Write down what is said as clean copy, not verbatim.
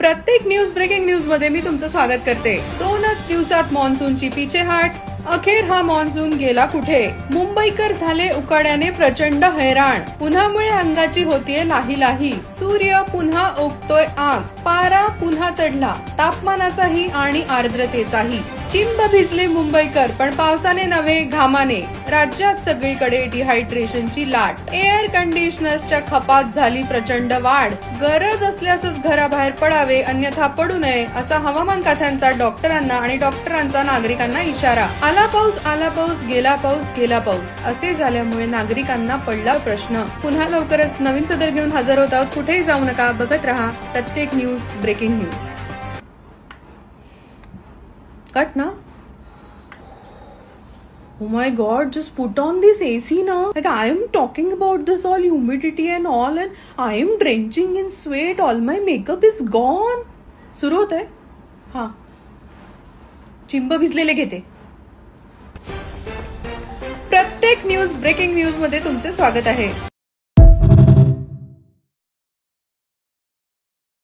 प्रत्येक breaking news मध्ये मी तुमचं स्वागत करते। 2च दिवसात मान्सूनची पिछेहाट, अखेर हा मान्सून गेला कुठे? मुंबईकर झाले उकाड्याने प्रचंड हैराण, उन्हामुळे अंगाची होतीये लाही लाही, सूर्य पुन्हा उगतोय आग, पारा पुन्हा चढला, तापमानाचाही आणि आर्द्रतेचाही। चिंब भिजले मुंबईकर, पण पावसाने नव्हे घामाने। राज्यात सगळीकडे डिहायड्रेशनची लाट, एअर कंडिशनर्सच्या खपात झाली प्रचंड वाढ। गरज असल्यासच घराबाहेर पडावे, अन्यथा पडू नये, असा हवामान खात्यांचा डॉक्टरांना आणि डॉक्टरांचा नागरिकांना इशारा। आला पाऊस गेला पाऊस असे झाल्यामुळे नागरिकांना पडला प्रश्न। पुन्हा लवकरच नवीन सदर घेऊन हजर होत आहोत, कुठेही जाऊ नका, बघत रहा प्रत्येक ब्रेकिंग न्यूज। कट ना? Oh my God, just put on this AC now. Like I am talking about this all humidity and all, and I am drenching in sweat. All my makeup is gone. सुरू होत आहे? हा, चिंब भिजलेले घेते। प्रत्येक breaking news मध्ये तुमचे स्वागत आहे।